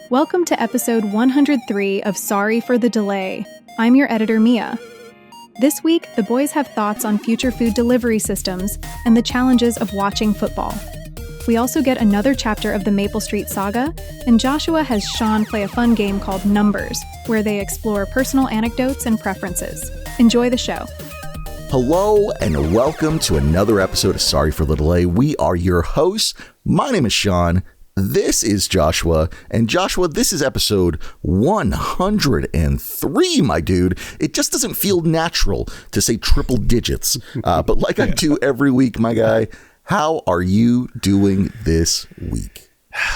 Welcome to episode 103 of Sorry for the Delay. I'm your editor, Mia. This week, the boys have thoughts on future food delivery systems and the challenges of watching football. We also get another chapter of the Maple Street Saga, and Joshua has Sean play a fun game called Numbers, where they explore personal anecdotes and preferences. Enjoy the show. Hello and welcome to another episode of Sorry for the Delay. We are your hosts. My name is Sean. This is Joshua. And Joshua, this is episode 103, my dude. It just doesn't feel natural to say triple digits. But like I do every week, my guy, how are you doing this week?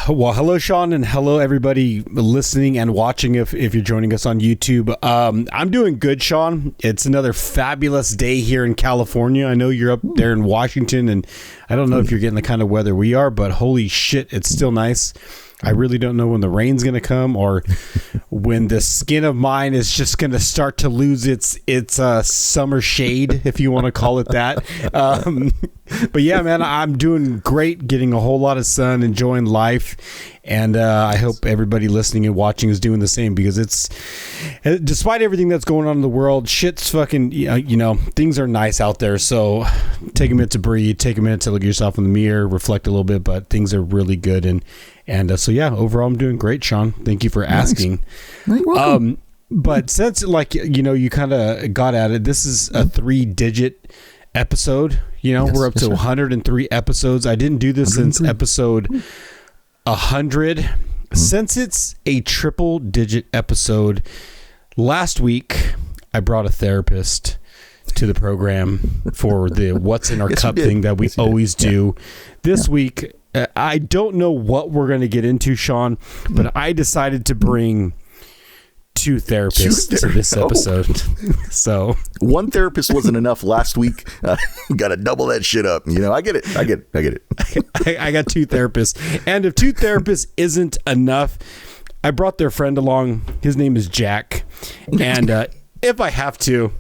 Well, hello, Sean, and hello, everybody listening and watching if you're joining us on YouTube. I'm doing good, Sean. It's another fabulous day here in California. I know you're up there in Washington, and I don't know if you're getting the kind of weather we are, but holy shit, it's still nice. I really don't know when the rain's going to come or when the skin of mine is just going to start to lose its summer shade, if you want to call it that. But yeah, man, I'm doing great, getting a whole lot of sun, enjoying life. And I hope everybody listening and watching is doing the same, because it's, despite everything that's going on in the world, shit's fucking, things are nice out there. So take a minute to breathe, take a minute to look at yourself in the mirror, reflect a little bit, but things are really good. And so, yeah, overall, I'm doing great, Sean. Thank you for asking. Nice. You're welcome. But since, you kind of got at it, this is a 3-digit episode. Yes, we're up to 103 episodes. I didn't do this since episode 100. Since it's a triple digit episode, last week I brought a therapist to the program for the What's in Our Cup thing that we always do. This week, I don't know what we're going to get into, Sean, but I decided to bring two therapists to this episode. So one therapist wasn't enough last week. Got to double that shit up. I get it. I got two therapists. And if two therapists isn't enough, I brought their friend along. His name is Jack. And if I have to,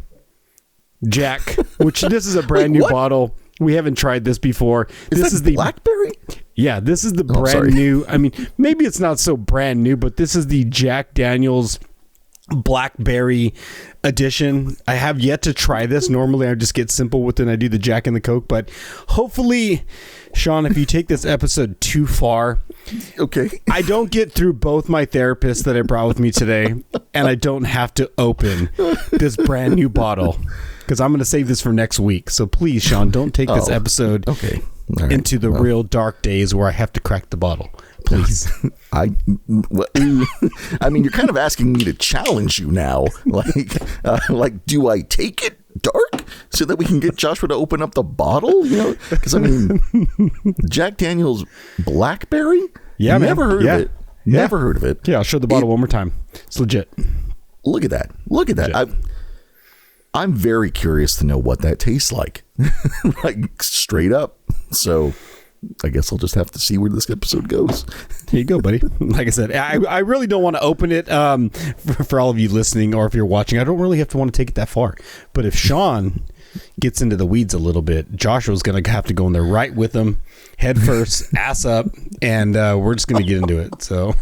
Jack, which this is a brand new bottle. We haven't tried this before. This is the blackberry? Yeah, this is the brand new. I mean, maybe it's not so brand new, but this is the Jack Daniel's Blackberry edition. I have yet to try this. Normally I just get simple with it and I do the Jack and the Coke, but hopefully, Sean, if you take this episode too far, okay, I don't get through both my therapists that I brought with me today, and I don't have to open this brand new bottle, because I'm going to save this for next week. So please, Sean, don't take this episode into the real dark days where I have to crack the bottle. Please. I mean, you're kind of asking me to challenge you now. Like, do I take it dark so that we can get Joshua to open up the bottle? Because I mean, Jack Daniel's Blackberry? Yeah, never heard of it. Never heard of it. Yeah, I'll show the bottle one more time. It's legit. Look at that. Legit. I'm very curious to know what that tastes like. Like, straight up. So I guess I'll just have to see where this episode goes. Here you go, buddy. Like I said, I really don't want to open it for all of you listening, or if you're watching. I don't really have to want to take it that far. But if Sean gets into the weeds a little bit, Joshua's going to have to go in there right with him, head first, ass up, and we're just going to get into it. So...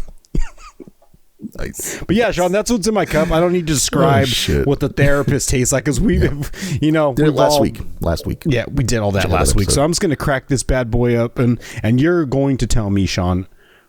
Nice. But yeah, Sean, that's what's in my cup. I don't need to describe what the therapist tastes like, because we, last week. Yeah, we did all that last week. So I'm just going to crack this bad boy up, and you're going to tell me, Sean,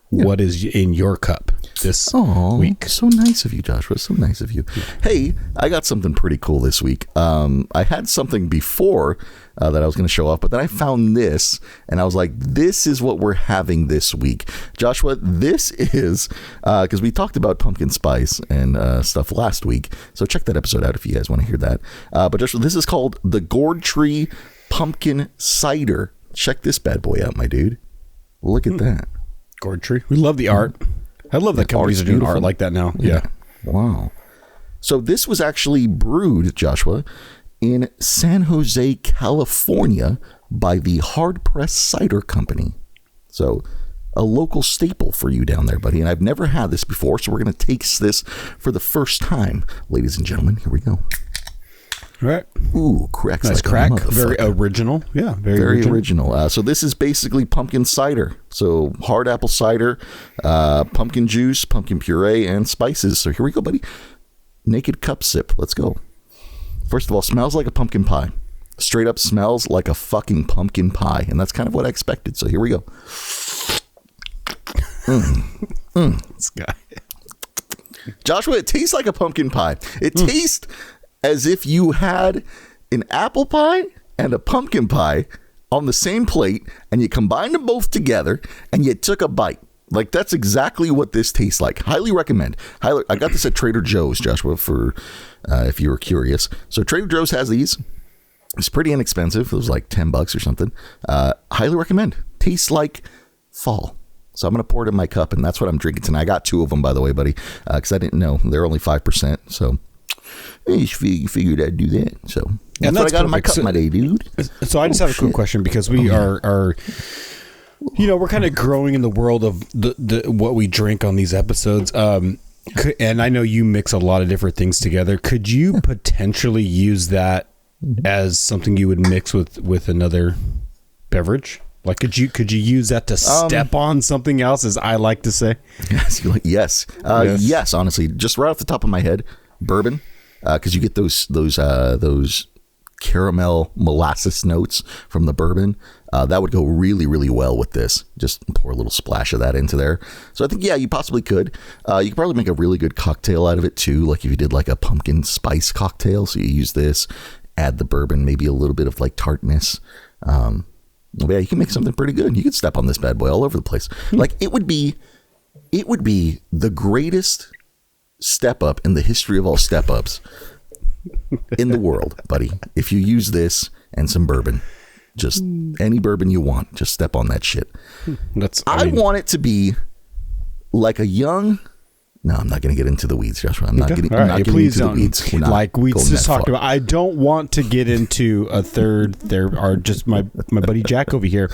what is in your cup this week. So nice of you, Joshua. So nice of you. Yeah. Hey, I got something pretty cool this week. I had something before that I was going to show off, but then I found this, and I was like, this is what we're having this week. Joshua, this is, because we talked about pumpkin spice and stuff last week, so check that episode out if you guys want to hear that. But Joshua, this is called the Gourd Tree Pumpkin Cider. Check this bad boy out, my dude. Look at that. Gourd Tree. We love the art. I love that companies are doing art like that now. Yeah. Wow. So this was actually brewed, Joshua, in San Jose, California by the Hard Press Cider Company. So a local staple for you down there, buddy. And I've never had this before, so we're going to taste this for the first time. Ladies and gentlemen, here we go. Right. Ooh, cracks Nice like crack. a motherfucker. Very original. Yeah, Very original. So this is basically pumpkin cider. So hard apple cider, pumpkin juice, pumpkin puree, and spices. So here we go, buddy. Naked cup sip. Let's go. First of all, smells like a pumpkin pie. Straight up smells like a fucking pumpkin pie. And that's kind of what I expected. So here we go. This guy. Joshua, it tastes like a pumpkin pie. It tastes as if you had an apple pie and a pumpkin pie on the same plate, and you combined them both together, and you took a bite. Like, that's exactly what this tastes like. Highly recommend. I got this at Trader Joe's, Joshua, for if you were curious. So Trader Joe's has these. It's pretty inexpensive. It was like $10 or something. Highly recommend. Tastes like fall. So I'm going to pour it in my cup, and that's what I'm drinking tonight. I got 2 of them, by the way, buddy, because I didn't know. They're only 5%. So I just figured I'd do that. So that's what I got in my cup, my day, dude. So I just have a quick question, because we are you know, we're kind of growing in the world of the what we drink on these episodes. And I know you mix a lot of different things together. Could you potentially use that as something you would mix with another beverage? Like, could you use that to step on something else, as I like to say? Yes. Yes. Honestly, just right off the top of my head, bourbon, because you get those caramel molasses notes from the bourbon. That would go really, really well with this. Just pour a little splash of that into there. So I think, yeah, you possibly could. You could probably make a really good cocktail out of it too. Like if you did like a pumpkin spice cocktail. So you use this, add the bourbon, maybe a little bit of like tartness. Yeah, you can make something pretty good. You could step on this bad boy all over the place. Like it would be the greatest step up in the history of all step ups in the world, buddy. If you use this and some bourbon, just any bourbon you want, just step on that shit. I want it to be like a young. No, I'm not going to get into the weeds, Joshua. I'm not getting into the weeds. Like we just talked about. I don't want to get into a third. There are just my buddy Jack over here.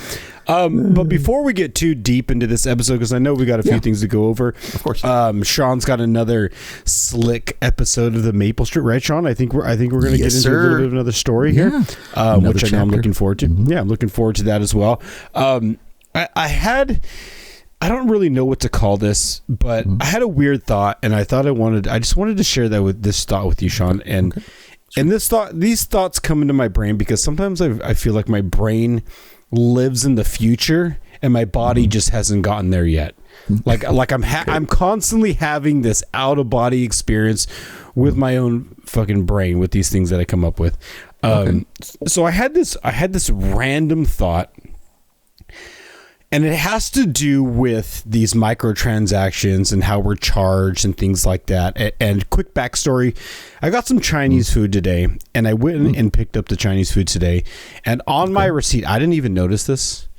But before we get too deep into this episode, because I know we got a few things to go over. Of course. Sean's got another slick episode of the Maple Street, right, Sean? I think we're going to get into a little bit of another story here, which I know I'm looking forward to. Yeah, I'm looking forward to that as well. I don't really know what to call this, but I had a weird thought, and I just wanted to share this thought with you, Sean. And these thoughts come into my brain because sometimes I feel like my brain lives in the future and my body just hasn't gotten there yet. Like I'm constantly having this out of body experience with my own fucking brain with these things that I come up with. So I had this random thought. And it has to do with these microtransactions and how we're charged and things like that. And quick backstory, I got some Chinese food today, and I went and picked up the Chinese food today. And on my receipt, I didn't even notice this,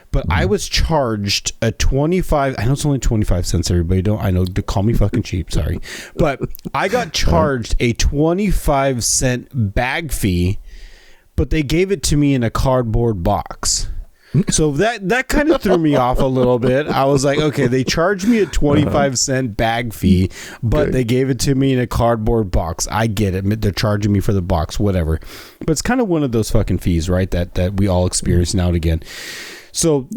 but I was charged a 25. I know it's only 25 cents. Everybody to call me fucking cheap. Sorry. But I got charged a 25-cent bag fee, but they gave it to me in a cardboard box. So that kind of threw me off a little bit. I was like, okay, they charged me a 25-cent bag fee, but they gave it to me in a cardboard box. I get it. They're charging me for the box, whatever. But it's kind of one of those fucking fees, right? That we all experience now and again. So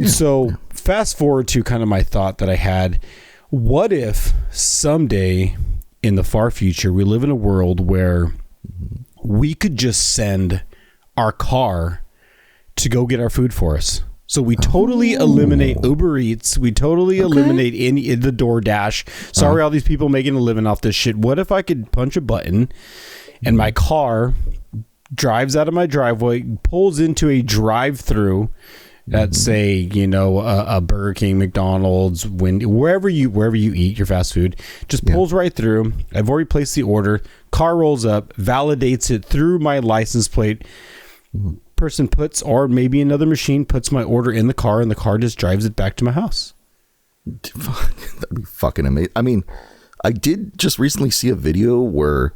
fast forward to kind of my thought that I had. What if someday in the far future, we live in a world where we could just send our car to go get our food for us? So we totally eliminate Uber Eats. We totally eliminate the DoorDash. Sorry, all these people making a living off this shit. What if I could punch a button and my car drives out of my driveway, pulls into a drive-through at, say, a Burger King, McDonald's, wherever you eat your fast food, just pulls right through. I've already placed the order. Car rolls up, validates it through my license plate. Person puts, or maybe another machine puts my order in the car, and the car just drives it back to my house. That'd be fucking amazing. I mean, I did just recently see a video where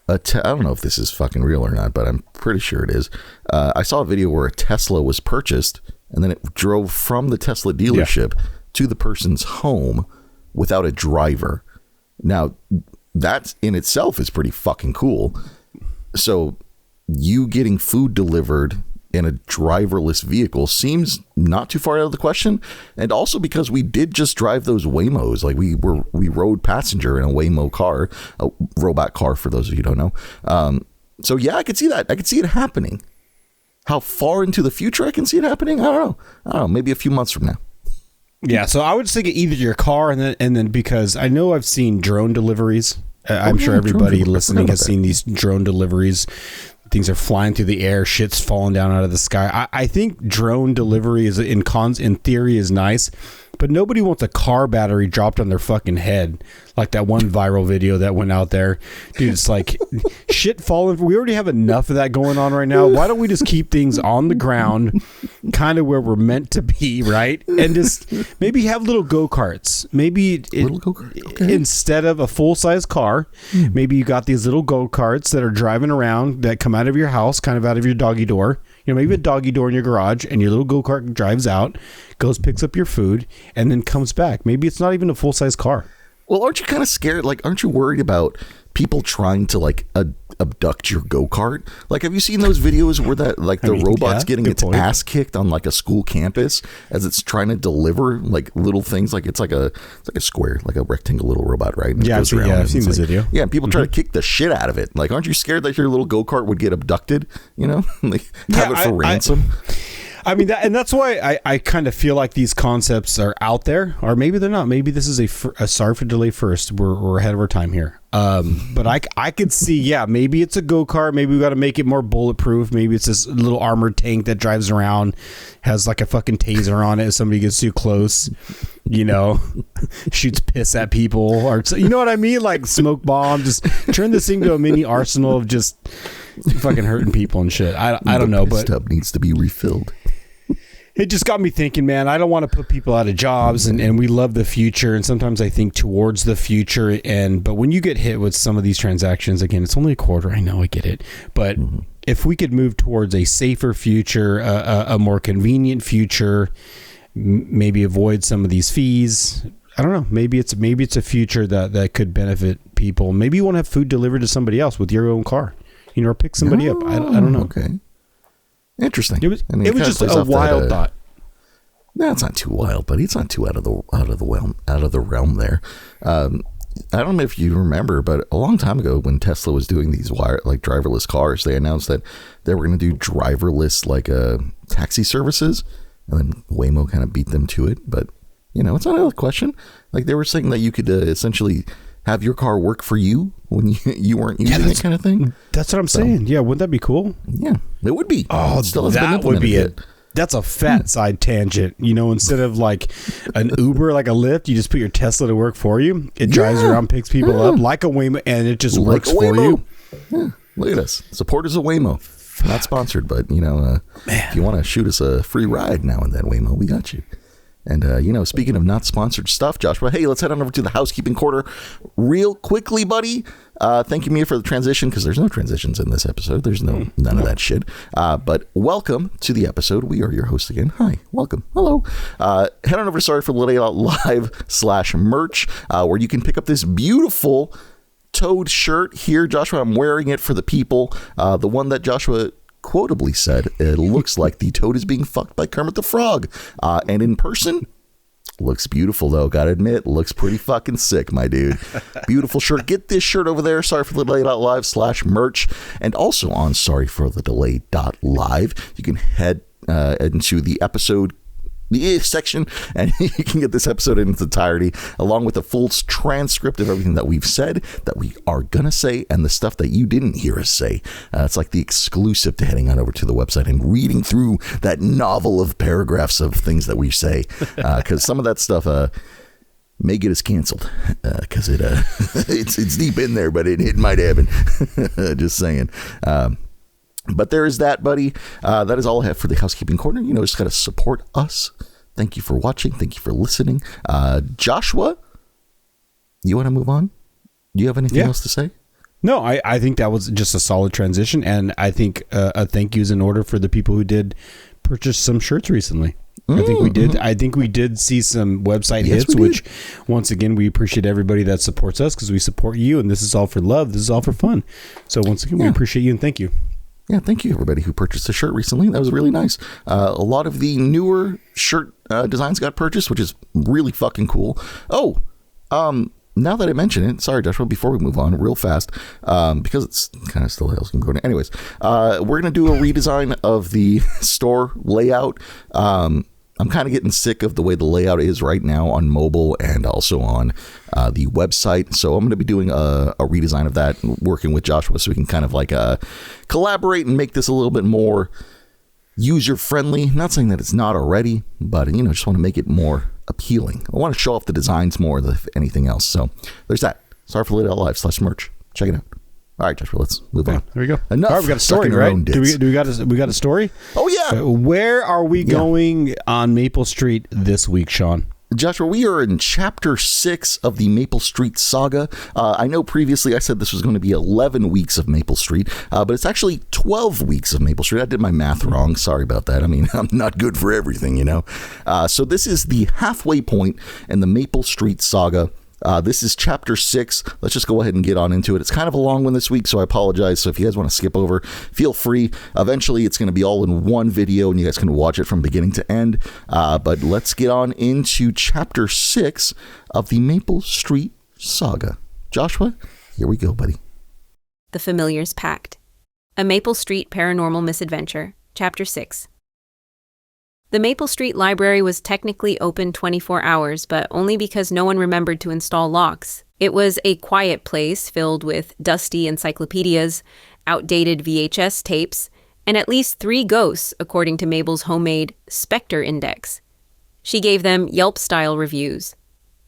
I don't know if this is fucking real or not, but I'm pretty sure it is. I saw a video where a Tesla was purchased, and then it drove from the Tesla dealership to the person's home without a driver. Now, that in itself is pretty fucking cool. So you getting food delivered in a driverless vehicle seems not too far out of the question. And also because we did just drive those Waymos. Like we rode passenger in a Waymo car, a robot car for those of you who don't know. So yeah, I could see that. I could see it happening. How far into the future I can see it happening? I don't know. Maybe a few months from now. Yeah, so I would think either your car and then because I know I've seen drone deliveries. I'm sure everybody listening has seen these drone deliveries. Things are flying through the air, shit's falling down out of the sky. I think drone delivery is in theory is nice, but nobody wants a car battery dropped on their fucking head like that one viral video that went out there. Dude, it's like shit falling. We already have enough of that going on right now. Why don't we just keep things on the ground, kind of where we're meant to be, right? And just maybe have little go-karts. Maybe okay. Instead of a full-size car, maybe you got these little go-karts that are driving around that come out of your house, kind of out of your doggy door. You know, maybe a doggy door in your garage, and your little go-kart drives out, goes, picks up your food, and then comes back. Maybe it's not even a full-size car. Well, aren't you kind of scared? Like, aren't you worried about people trying to like abduct your go-kart? Like, have you seen those videos where that like the robot's getting its ass kicked on like a school campus as it's trying to deliver like little things? Like it's like a square, like a rectangle little robot, right? And I've seen this video. Yeah, and people try to kick the shit out of it. Like, aren't you scared that your little go-kart would get abducted? You know, like have it for ransom. I mean, that's why I kind of feel like these concepts are out there, or maybe they're not. Maybe this is a sorry for delay first. We're ahead of our time here. But I could see, yeah, maybe it's a go-kart. Maybe we got to make it more bulletproof. Maybe it's this little armored tank that drives around, has like a fucking taser on it if somebody gets too close, you know, shoots piss at people, or you know what I mean? Like smoke bomb, just turn this thing to a mini arsenal of just fucking hurting people and shit. I don't know, but tub needs to be refilled. It just got me thinking, man, I don't want to put people out of jobs, and we love the future, and sometimes I think towards the future, but when you get hit with some of these transactions, again, it's only a quarter, I know, I get it, but if we could move towards a safer future, a more convenient future, maybe avoid some of these fees, I don't know, maybe it's a future that could benefit people. Maybe you want to have food delivered to somebody else with your own car, you know, or pick somebody up. I don't know. Okay. Interesting. It was just a wild thought. No, it's not too wild, buddy. It's not too out of the realm there. I don't know if you remember, but a long time ago when Tesla was doing these driverless cars, they announced that they were going to do driverless taxi services, and then Waymo kind of beat them to it. But you know, it's not a question. Like they were saying that you could essentially have your car work for you when you weren't using it, kind of thing. That's what I'm saying. Yeah, wouldn't that be cool? Yeah, it would be. Oh, that would be it. That's a fat side tangent. You know, instead of like an Uber, like a Lyft, you just put your Tesla to work for you. It drives around, picks people up like a Waymo, and it just works for you. Yeah, look at us. Supporters of Waymo. Not sponsored, but you know, if you want to shoot us a free ride now and then, Waymo, we got you. And, you know, speaking of not sponsored stuff, Joshua, hey, let's head on over to the housekeeping quarter real quickly, buddy. Thank you, Mia, for the transition, because there's no transitions in this episode. There's none of that shit. But welcome to the episode. We are your host again. Hi, welcome. Hello. Head on over to Sorry for the Delay Live/merch, where you can pick up this beautiful Toad shirt here. Joshua, I'm wearing it for the people. The one that Joshua quotably said, it looks like the Toad is being fucked by Kermit the Frog. And in person, looks beautiful, though. Gotta admit, looks pretty fucking sick, my dude. Beautiful shirt. Get this shirt over there. Sorry for the Delay.live/merch. And also on Sorry for the Delay.live, you can head into the episode section, and you can get this episode in its entirety, along with a full transcript of everything that we've said, that we are gonna say, and the stuff that you didn't hear us say. It's like the exclusive to heading on over to the website and reading through that novel of paragraphs of things that we say, because some of that stuff may get us canceled, because it's deep in there, but it might happen. Just saying. But there is that, buddy. That is all I have for the housekeeping corner. You know, just got to support us. Thank you for watching. Thank you for listening. Joshua, you want to move on? Do you have anything else to say? No, I think that was just a solid transition. And I think a thank you is in order for the people who did purchase some shirts recently. I think we did. I think we did see some website hits, which once again, we appreciate everybody that supports us, because we support you, and this is all for love. This is all for fun. So once again, we appreciate you and thank you. Yeah, thank you, everybody who purchased a shirt recently. That was really nice. A lot of the newer shirt designs got purchased, which is really fucking cool. Oh, now that I mention it, sorry, Joshua, before we move on real fast, because it's kind of still else can go. Anyways, we're going to do a redesign of the store layout. I'm kind of getting sick of the way the layout is right now on mobile and also on the website. So I'm going to be doing a redesign of that, working with Joshua so we can kind of like collaborate and make this a little bit more user-friendly. Not saying that it's not already, but, just want to make it more appealing. I want to show off the designs more than anything else. So there's that. Sorry for Live.live/merch. Check it out. All right, Joshua, let's move on. There we go. Enough. All right, we got a story, right? Do we got a story? Oh, yeah. Where are we going on Maple Street this week, Sean? Joshua, we are in Chapter 6 of the Maple Street Saga. I know previously I said this was going to be 11 weeks of Maple Street, but it's actually 12 weeks of Maple Street. I did my math wrong. Sorry about that. I mean, I'm not good for everything, So this is the halfway point in the Maple Street Saga. This is Chapter 6. Let's just go ahead and get on into it. It's kind of a long one this week, so I apologize. So if you guys want to skip over, feel free. Eventually, it's going to be all in one video, and you guys can watch it from beginning to end. But let's get on into Chapter 6 of the Maple Street Saga. Joshua, here we go, buddy. The Familiar's Pact. A Maple Street Paranormal Misadventure. Chapter 6. The Maple Street Library was technically open 24 hours, but only because no one remembered to install locks. It was a quiet place filled with dusty encyclopedias, outdated VHS tapes, and at least 3 ghosts, according to Mabel's homemade Spectre Index. She gave them Yelp-style reviews.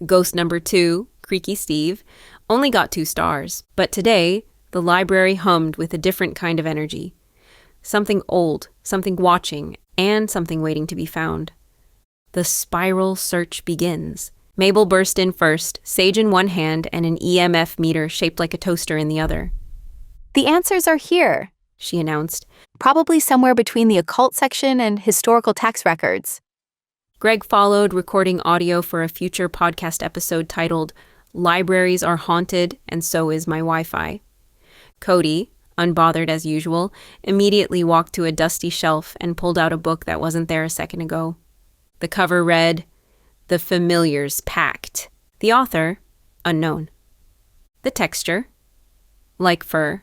Ghost number 2, Creaky Steve, only got 2 stars, but today, the library hummed with a different kind of energy. Something old, something watching, and something waiting to be found. The spiral search begins. Mabel burst in first, sage in one hand and an EMF meter shaped like a toaster in the other. "The answers are here," she announced. "Probably somewhere between the occult section and historical tax records." Greg followed, recording audio for a future podcast episode titled, "Libraries Are Haunted, and So Is My Wi-Fi." Cody, unbothered as usual, immediately walked to a dusty shelf and pulled out a book that wasn't there a second ago. The cover read, The Familiar's Pact. The author, unknown. The texture, like fur,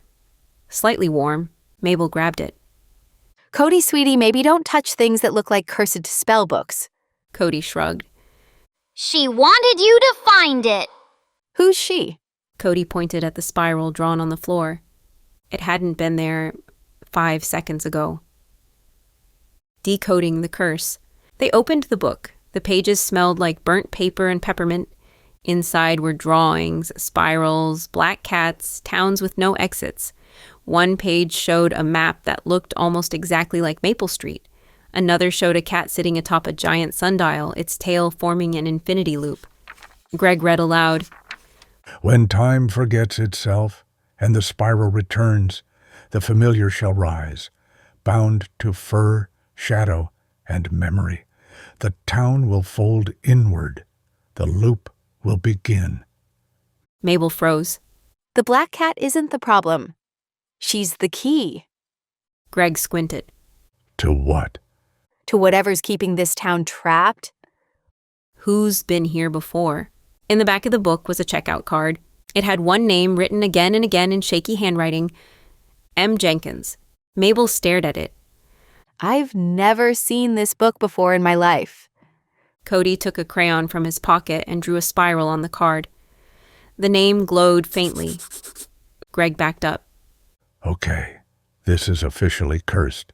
slightly warm. Mabel grabbed it. "Cody, sweetie, maybe don't touch things that look like cursed spell books." Cody shrugged. "She wanted you to find it." "Who's she?" Cody pointed at the spiral drawn on the floor. It hadn't been there 5 seconds ago. Decoding the curse. They opened the book. The pages smelled like burnt paper and peppermint. Inside were drawings, spirals, black cats, towns with no exits. One page showed a map that looked almost exactly like Maple Street. Another showed a cat sitting atop a giant sundial, its tail forming an infinity loop. Greg read aloud, "When time forgets itself, and the spiral returns, the familiar shall rise, bound to fur, shadow, and memory. The town will fold inward. The loop will begin." Mabel froze. "The black cat isn't the problem. She's the key." Greg squinted. To what? "To whatever's keeping this town trapped." Who's been here before? In the back of the book was a checkout card. It had one name written again and again in shaky handwriting, M. Jenkins. Mabel stared at it. "I've never seen this book before in my life." Cody took a crayon from his pocket and drew a spiral on the card. The name glowed faintly. Greg backed up. Okay, this is officially cursed.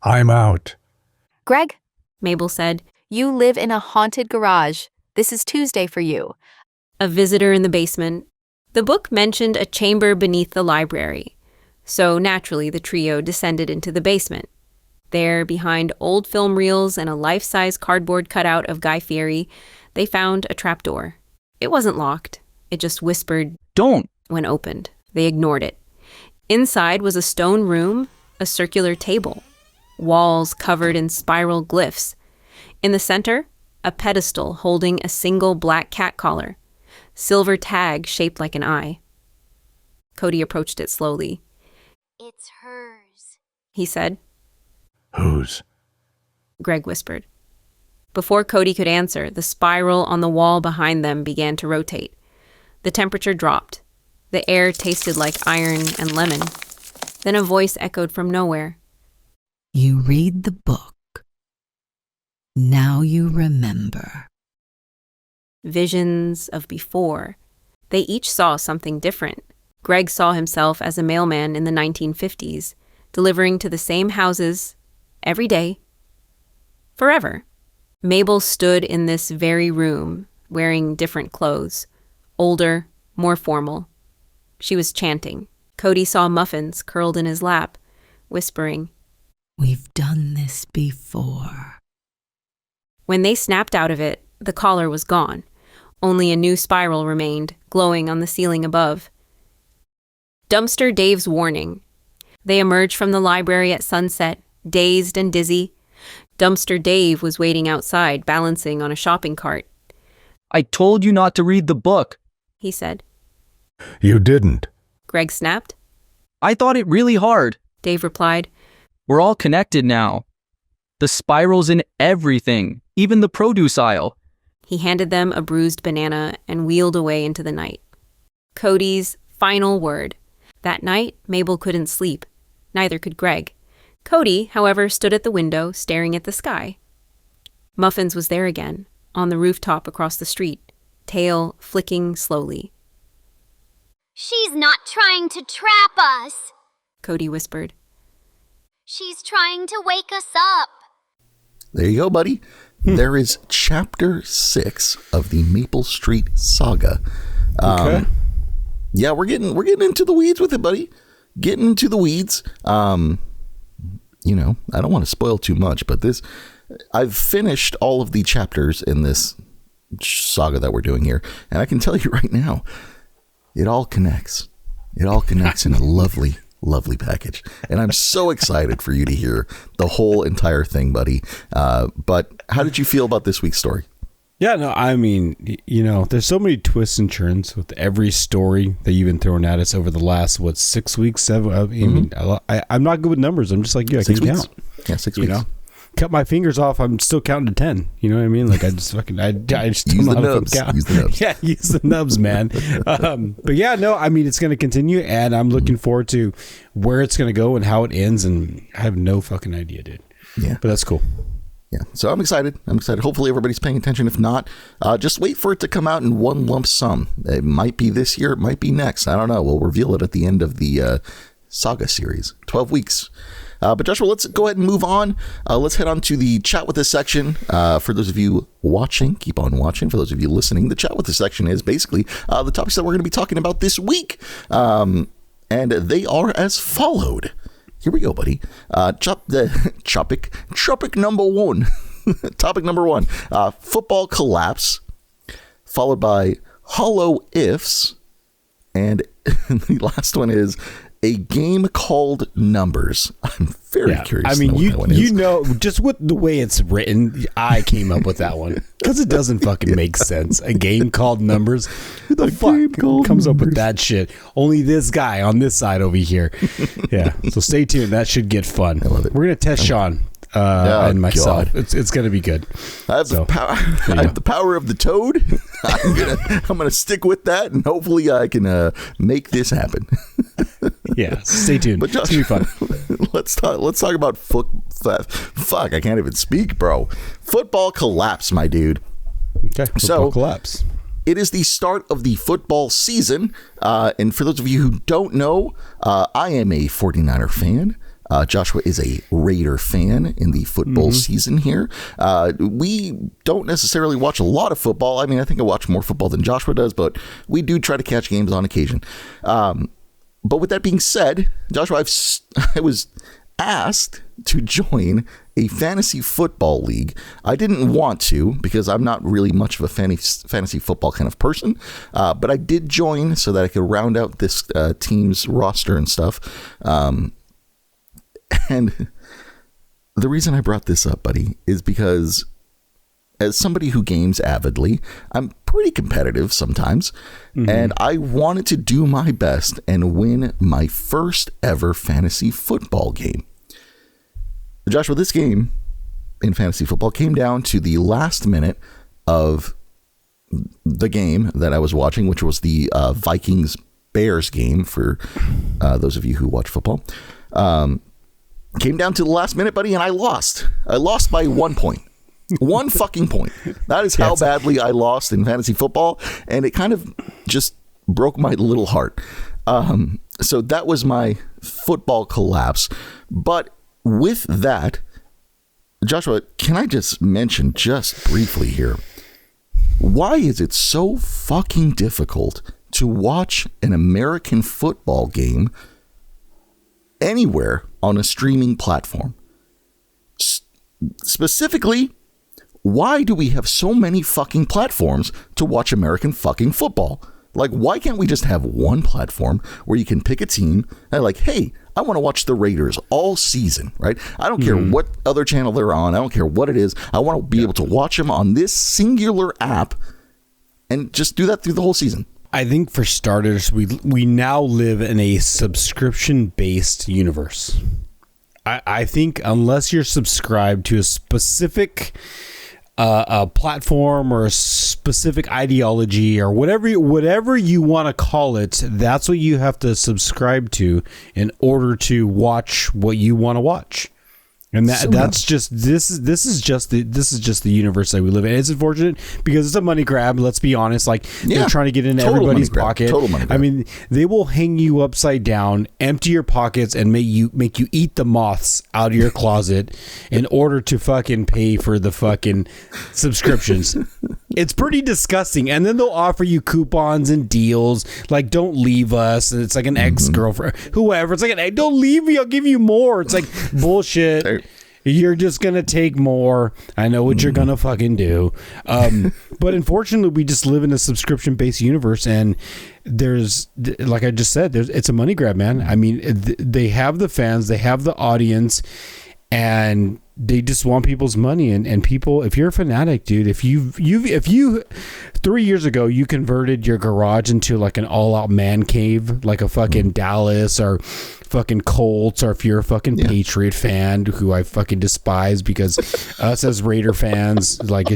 I'm out. "Greg," Mabel said. "you live in a haunted garage. This is Tuesday for you." A visitor in the basement. The book mentioned a chamber beneath the library, so naturally the trio descended into the basement. There, behind old film reels and a life-size cardboard cutout of Guy Fieri, they found a trapdoor. It wasn't locked. It just whispered, "Don't!" when opened. They ignored it. Inside was a stone room, a circular table, walls covered in spiral glyphs. In the center, a pedestal holding a single black cat collar. Silver tag shaped like an eye. Cody approached it slowly. "It's hers." he said. Whose? Greg whispered. Before Cody could answer, the spiral on the wall behind them began to rotate. The temperature dropped. The air tasted like iron and lemon. Then a voice echoed from nowhere. You read the book. Now you remember. Visions of before. They each saw something different. Greg saw himself as a mailman in the 1950s, delivering to the same houses every day, forever. Mabel stood in this very room, wearing different clothes, older, more formal. She was chanting. Cody saw Muffins curled in his lap, whispering, We've done this before. When they snapped out of it, the collar was gone. Only a new spiral remained, glowing on the ceiling above. Dumpster Dave's warning. They emerged from the library at sunset, dazed and dizzy. Dumpster Dave was waiting outside, balancing on a shopping cart. I told you not to read the book, he said. You didn't. Greg snapped. I thought it really hard, Dave replied. We're all connected now. The spiral's in everything, even the produce aisle. He handed them a bruised banana and wheeled away into the night. Cody's final word. That night, Mabel couldn't sleep. Neither could Greg. Cody, however, stood at the window, staring at the sky. Muffins was there again, on the rooftop across the street, tail flicking slowly. She's not trying to trap us, Cody whispered. she's trying to wake us up. There you go, buddy. There is chapter 6 of the Maple Street Saga. Okay. Yeah, we're getting into the weeds with it, buddy. Getting into the weeds. You know, I don't want to spoil too much, but I've finished all of the chapters in this saga that we're doing here, and I can tell you right now, it all connects. It all connects in a lovely, lovely package. And I'm so excited for you to hear the whole entire thing, buddy. But how did you feel about this week's story? Yeah, no, I mean, you know, there's so many twists and turns with every story that you've been throwing at us over the last, 6 weeks, 7? I mean, I'm not good with numbers. I'm just like you. I can count. Yeah, 6 weeks. You know, cut my fingers off. I'm still counting to 10. You know what I mean? Like I just don't use know the how nubs. to count. Use the nubs. Yeah, use the nubs, man. But yeah, no, I mean, it's going to continue, and I'm looking forward to where it's going to go and how it ends. And I have no fucking idea, dude. Yeah, but that's cool. Yeah, so I'm excited. Hopefully everybody's paying attention. If not, just wait for it to come out in one lump sum. It might be this year. It might be next. I don't know. We'll reveal it at the end of the Saga series. 12 weeks. But Joshua, let's go ahead and move on. Let's head on to the chat with us section. For those of you watching, keep on watching. For those of you listening, the chat with us section is basically the topics that we're going to be talking about this week. And they are as followed. Here we go, buddy. Topic number one. Topic number one. Football collapse, followed by Hallo-Ifs, and the last one is a game called Numbers. I'm very curious. I mean, to know what that one is. know, just with the way it's written, I came up with that one because it doesn't fucking make sense. A game called Numbers. Who the fuck comes up with that shit? Only this guy on this side over here. Yeah. So stay tuned. That should get fun. I love it. We're gonna test Sean and myself. God. It's gonna be good. I have the power. I have the power of the toad. I'm gonna stick with that, and hopefully I can make this happen. Yeah, stay tuned. But Josh, it's gonna be fun. Let's talk about fuck. I can't even speak, bro. Football collapse, my dude. Okay. Football collapse. It is the start of the football season, and for those of you who don't know, I am a 49er fan. Joshua is a Raider fan in the football season here. We don't necessarily watch a lot of football. I mean, I think I watch more football than Joshua does, but we do try to catch games on occasion. But with that being said, Joshua, I was asked to join a fantasy football league. I didn't want to because I'm not really much of a fantasy football kind of person, but I did join so that I could round out this team's roster and stuff. And the reason I brought this up, buddy, is because as somebody who games avidly, I'm pretty competitive sometimes, and I wanted to do my best and win my first ever fantasy football game. Joshua, this game in fantasy football came down to the last minute of the game that I was watching, which was the Vikings-Bears game for those of you who watch football. Came down to the last minute, buddy, and I lost. I lost by 1 point. 1 fucking point. That is how badly I lost in fantasy football, and it kind of just broke my little heart. So that was my football collapse. But with that, Joshua, can I just mention just briefly here, why is it so fucking difficult to watch an American football game anywhere on a streaming platform? Specifically, why do we have so many fucking platforms to watch American fucking football? Like, why can't we just have one platform where you can pick a team and like, hey, I want to watch the Raiders all season, right? I don't care what other channel they're on. I don't care what it is. I want to be able to watch them on this singular app and just do that through the whole season. I think for starters, we now live in a subscription-based universe. I think unless you're subscribed to a specific a platform or a specific ideology or whatever you want to call it, that's what you have to subscribe to in order to watch what you want to watch. And that's just this is just the universe that we live in. It's unfortunate because it's a money grab. Let's be honest. Like they're trying to get into everybody's pocket. Total money grab. I mean, they will hang you upside down, empty your pockets, and make you eat the moths out of your closet in order to fucking pay for the fucking subscriptions. It's pretty disgusting. And then they'll offer you coupons and deals like "Don't leave us." And it's like an ex-girlfriend, whoever. It's like "Don't leave me. I'll give you more." It's like bullshit. You're just going to take more. I know what you're going to fucking do. But unfortunately, we just live in a subscription-based universe. And there's, like I just said, it's a money grab, man. I mean, they have the fans, they have the audience, and they just want people's money. And people, if you're a fanatic, dude, if you 3 years ago, you converted your garage into like an all-out man cave, like a fucking Dallas or fucking Colts, or if you're a fucking Patriot fan, who I fucking despise because us as Raider fans, like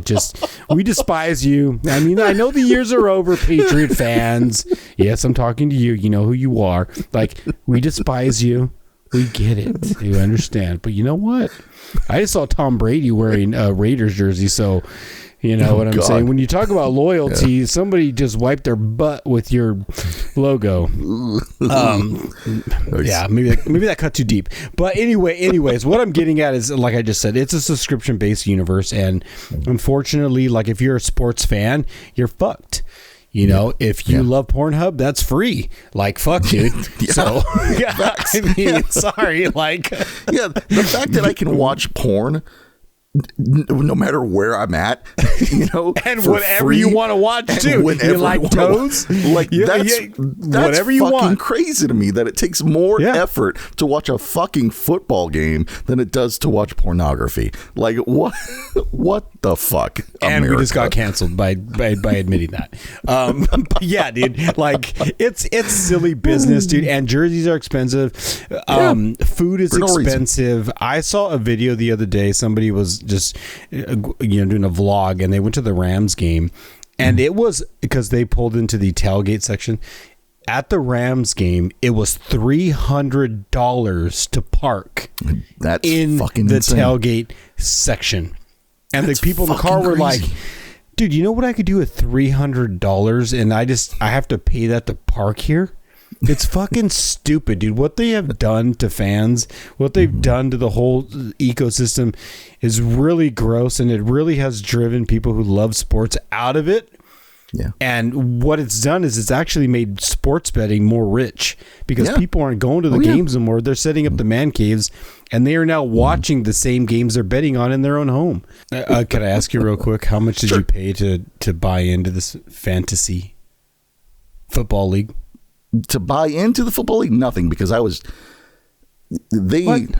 we despise you. I mean, I know the years are over, Patriot fans. Yes, I'm talking to you. You know who you are. Like, we despise you. We get it. You understand. But you know what? I just saw Tom Brady wearing a Raiders jersey, so you know what I'm saying? When you talk about loyalty, somebody just wiped their butt with your logo. Maybe that cut too deep. But anyways, what I'm getting at is, like I just said, it's a subscription-based universe, and unfortunately, like if you're a sports fan, you're fucked. You know, if you love Pornhub, that's free. Like, fuck, dude. So, I mean, sorry. Like, the fact that I can watch porn no matter where I'm at, you know, and whatever free, you want to watch too. You like toes, like that's whatever you fucking want. Crazy to me that it takes more effort to watch a fucking football game than it does to watch pornography. Like what the fuck? And America. we just got canceled by admitting that. Yeah, dude. Like it's silly business, dude. And jerseys are expensive. Food is expensive. I saw a video the other day. Somebody was just doing a vlog, and they went to the Rams game, and it was because they pulled into the tailgate section at the Rams game. It was $300 to park. That's in fucking the insane. Tailgate section, and That's the people in the car were crazy. like, dude, you know what I could do with $300, and I have to pay that to park here? It's fucking stupid, dude. What they have done to fans, what they've done to the whole ecosystem is really gross, and it really has driven people who love sports out of it. Yeah. And what it's done is it's actually made sports betting more rich because people aren't going to the games anymore. They're setting up the man caves, and they are now watching the same games they're betting on in their own home. Could I ask you real quick, how much did you pay to buy into this fantasy football league? To buy into the football league? Nothing, because What?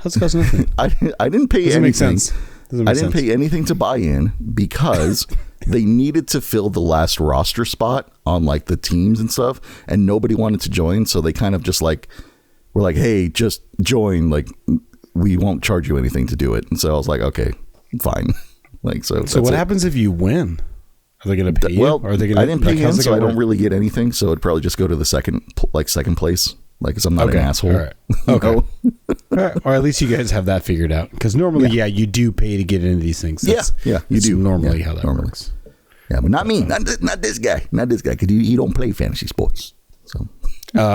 How's it cost nothing? I didn't pay Doesn't anything. make sense. I didn't pay anything to buy in because they needed to fill the last roster spot on like the teams and stuff, and nobody wanted to join, so they kind of just like were like, hey, just join, like we won't charge you anything to do it. And so I was like, okay, fine. Like, so what happens if you win? Are they going to pay you? Well, Are they gonna, I didn't pay in, so I don't work? really get anything. So it'd probably just go to the second place. Like, because I'm not an asshole. All right. Okay. All right. Or at least you guys have that figured out. Because normally, you do pay to get into these things. That's you do. Normally how that works. Yeah, but not me. Not this guy. Not this guy. Because he don't play fantasy sports. So,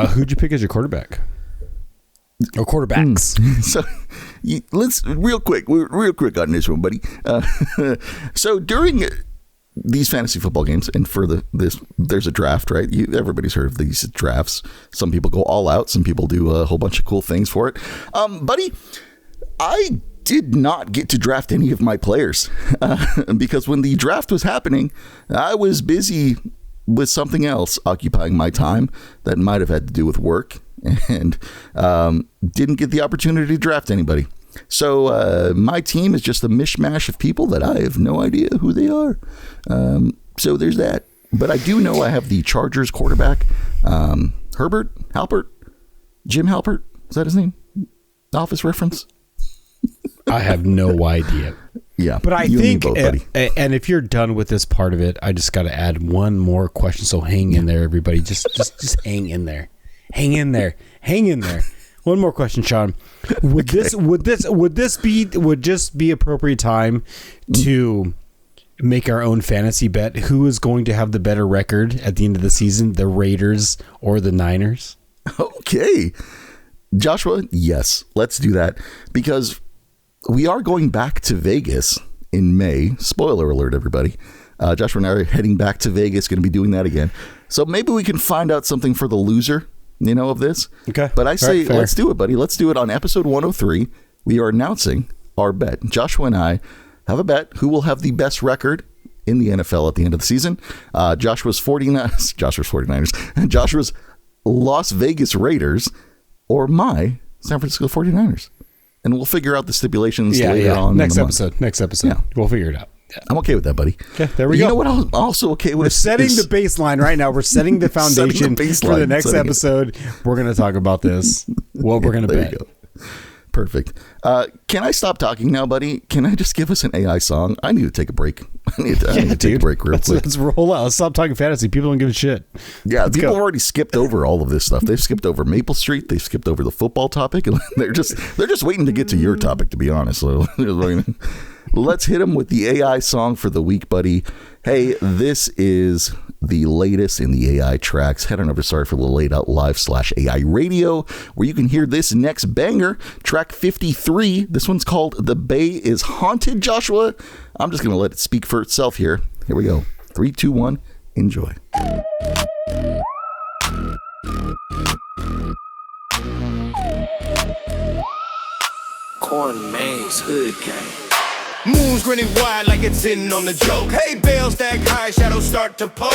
who'd you pick as your quarterback? Or quarterbacks? So, let's real quick on this one, buddy. So during these fantasy football games, and for there's a draft, right? Everybody's heard of these drafts. Some people go all out. Some people do a whole bunch of cool things for it. Buddy, I did not get to draft any of my players because when the draft was happening, I was busy with something else occupying my time that might have had to do with work, and didn't get the opportunity to draft anybody. So my team is just a mishmash of people that I have no idea who they are. So there's that. But I do know I have the Chargers quarterback, Jim Halpert. Is that his name? Office reference? I have no idea. Yeah. But I think, and if you're done with this part of it, I just got to add one more question. So hang in there, everybody. Just hang in there. Hang in there. Hang in there. One more question, Sean. Would this be appropriate time to make our own fantasy bet? Who is going to have the better record at the end of the season, the Raiders or the Niners? Okay. Joshua, yes, let's do that, because we are going back to Vegas in May. Spoiler alert, everybody. Joshua and I are heading back to Vegas, going to be doing that again. So maybe we can find out something for the loser, of this. Okay. But I say, let's do it, buddy. Let's do it on episode 103. We are announcing our bet. Joshua and I have a bet who will have the best record in the NFL at the end of the season. Joshua's 49ers. Joshua's Las Vegas Raiders, or my San Francisco 49ers. And we'll figure out the stipulations later on. Next episode. Yeah. We'll figure it out. Yeah. I'm okay with that, buddy. Okay, there we go. You know what I'm also okay with? We're setting the baseline right now. We're setting the foundation for the next episode. We're going to talk about this. What we're going to bet. You go. Perfect. Can I stop talking now, buddy? Can I just give us an AI song? I need to take a break. I need to take a break real quick. Let's roll out. Let's stop talking fantasy. People don't give a shit. Yeah, people have already skipped over all of this stuff. They've skipped over Maple Street. They've skipped over the football topic. And they're just waiting to get to your topic, to be honest. So let's hit them with the AI song for the week, buddy. Hey, this is the latest in the AI tracks. Head on over to sorryforthelate.live/AI radio, where you can hear this next banger, track 53. This one's called The Bay is Haunted, Joshua. I'm just going to let it speak for itself here. Here we go. 3, 2, 1. Enjoy. Corn maze, hood gang. Moon's grinning wide like it's in on the joke. Hey, bales stack high, shadows start to poke.